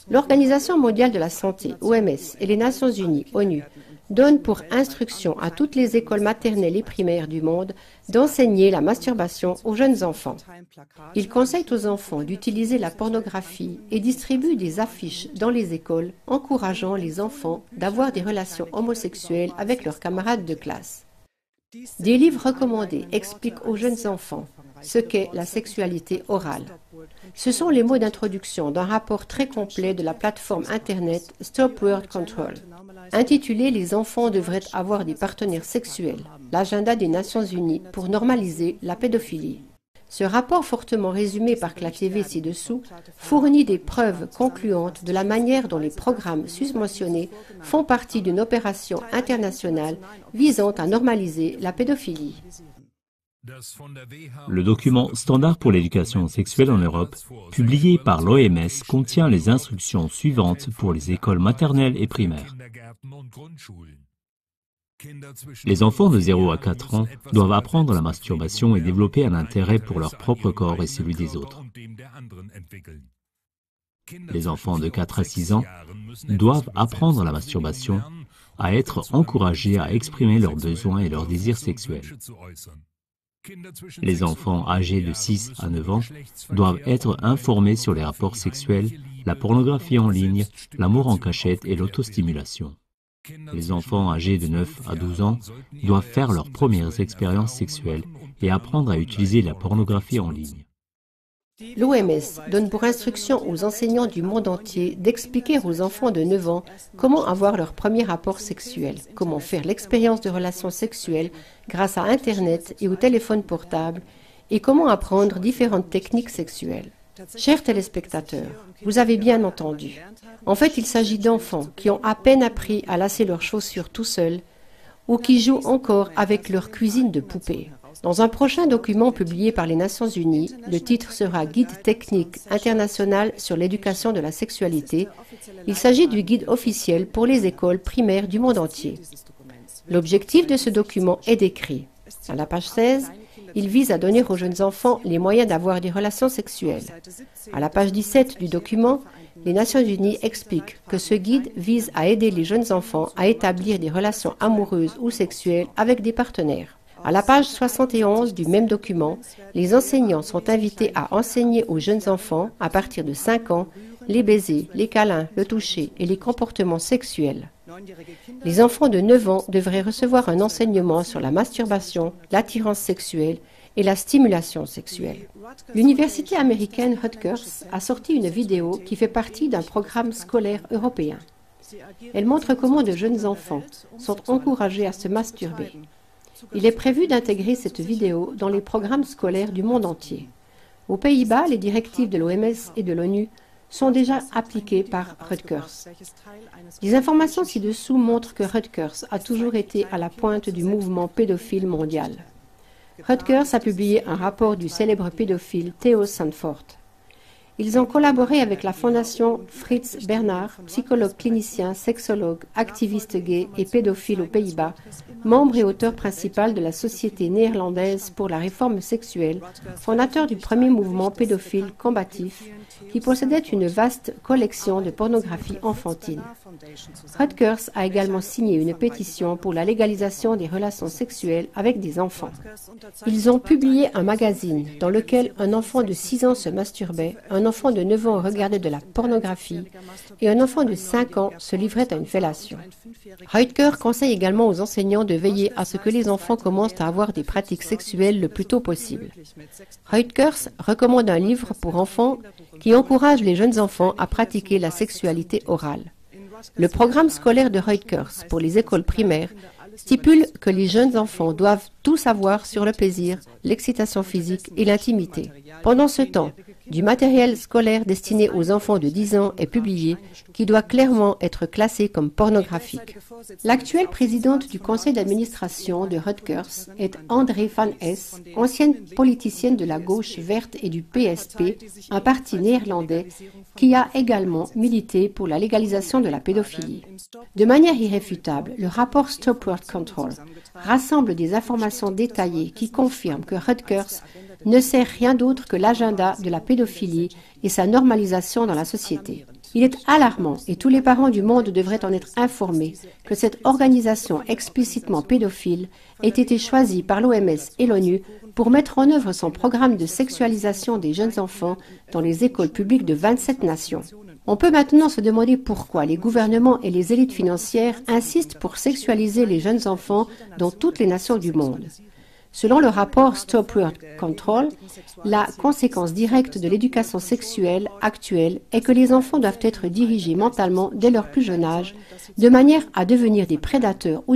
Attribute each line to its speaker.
Speaker 1: L'Organisation mondiale de la santé, OMS, et les Nations unies, ONU, donnent pour instruction à toutes les écoles maternelles et primaires du monde d'enseigner la masturbation aux jeunes enfants. Ils conseillent aux enfants d'utiliser la pornographie et distribuent des affiches dans les écoles encourageant les enfants d'avoir des relations homosexuelles avec leurs camarades de classe. Des livres recommandés expliquent aux jeunes enfants ce qu'est la sexualité orale. Ce sont les mots d'introduction d'un rapport très complet de la plateforme Internet Stop Word Control, intitulé « Les enfants devraient avoir des partenaires sexuels, l'agenda des Nations Unies pour normaliser la pédophilie ». Ce rapport fortement résumé par Clark TV ci-dessous fournit des preuves concluantes de la manière dont les programmes susmentionnés font partie d'une opération internationale visant à normaliser la pédophilie.
Speaker 2: Le document Standard pour l'éducation sexuelle en Europe, publié par l'OMS, contient les instructions suivantes pour les écoles maternelles et primaires. Les enfants de 0 à 4 ans doivent apprendre la masturbation et développer un intérêt pour leur propre corps et celui des autres. Les enfants de 4 à 6 ans doivent apprendre la masturbation, à être encouragés à exprimer leurs besoins et leurs désirs sexuels. Les enfants âgés de 6 à 9 ans doivent être informés sur les rapports sexuels, la pornographie en ligne, l'amour en cachette et l'autostimulation. Les enfants âgés de 9 à 12 ans doivent faire leurs premières expériences sexuelles et apprendre à utiliser la pornographie en ligne.
Speaker 1: L'OMS donne pour instruction aux enseignants du monde entier d'expliquer aux enfants de 9 ans comment avoir leur premier rapport sexuel, comment faire l'expérience de relations sexuelles grâce à Internet et au téléphone portable et comment apprendre différentes techniques sexuelles. Chers téléspectateurs, vous avez bien entendu. En fait, il s'agit d'enfants qui ont à peine appris à lasser leurs chaussures tout seuls ou qui jouent encore avec leur cuisine de poupée. Dans un prochain document publié par les Nations Unies, le titre sera Guide technique international sur l'éducation de la sexualité. Il s'agit du guide officiel pour les écoles primaires du monde entier. L'objectif de ce document est décrit. À la page 16, il vise à donner aux jeunes enfants les moyens d'avoir des relations sexuelles. À la page 17 du document, les Nations Unies expliquent que ce guide vise à aider les jeunes enfants à établir des relations amoureuses ou sexuelles avec des partenaires. À la page 71 du même document, les enseignants sont invités à enseigner aux jeunes enfants, à partir de 5 ans, les baisers, les câlins, le toucher et les comportements sexuels. Les enfants de 9 ans devraient recevoir un enseignement sur la masturbation, l'attirance sexuelle et la stimulation sexuelle. L'université américaine Rutgers a sorti une vidéo qui fait partie d'un programme scolaire européen. Elle montre comment de jeunes enfants sont encouragés à se masturber. Il est prévu d'intégrer cette vidéo dans les programmes scolaires du monde entier. Aux Pays-Bas, les directives de l'OMS et de l'ONU sont déjà appliquées par Rutgers. Les informations ci-dessous montrent que Rutgers a toujours été à la pointe du mouvement pédophile mondial. Rutgers a publié un rapport du célèbre pédophile Theo Sandfort. Ils ont collaboré avec la fondation Fritz Bernard, psychologue clinicien, sexologue, activiste gay et pédophile aux Pays-Bas, membre et auteur principal de la Société néerlandaise pour la réforme sexuelle, fondateur du premier mouvement pédophile combatif, qui possédait une vaste collection de pornographie enfantine. Rutgers a également signé une pétition pour la légalisation des relations sexuelles avec des enfants. Ils ont publié un magazine dans lequel un enfant de 6 ans se masturbait, un enfant de 9 ans regardait de la pornographie et un enfant de 5 ans se livrait à une fellation. Rutgers conseille également aux enseignants de veiller à ce que les enfants commencent à avoir des pratiques sexuelles le plus tôt possible. Rutgers recommande un livre pour enfants qui encourage les jeunes enfants à pratiquer la sexualité orale. Le programme scolaire de Rutgers pour les écoles primaires stipule que les jeunes enfants doivent tout savoir sur le plaisir, l'excitation physique et l'intimité. Pendant ce temps, du matériel scolaire destiné aux enfants de 10 ans est publié qui doit clairement être classé comme pornographique. L'actuelle présidente du conseil d'administration de Rutgers est André van Hess, ancienne politicienne de la gauche verte et du PSP, un parti néerlandais qui a également milité pour la légalisation de la pédophilie. De manière irréfutable, le rapport Stop Word Control rassemble des informations détaillées qui confirment que Rutgers ne sert rien d'autre que l'agenda de la pédophilie et sa normalisation dans la société. Il est alarmant, et tous les parents du monde devraient en être informés, que cette organisation explicitement pédophile ait été choisie par l'OMS et l'ONU pour mettre en œuvre son programme de sexualisation des jeunes enfants dans les écoles publiques de 27 nations. On peut maintenant se demander pourquoi les gouvernements et les élites financières insistent pour sexualiser les jeunes enfants dans toutes les nations du monde. Selon le rapport Stop Birth Control, la conséquence directe de l'éducation sexuelle actuelle est que les enfants doivent être dirigés mentalement dès leur plus jeune âge, de manière à devenir des prédateurs ou des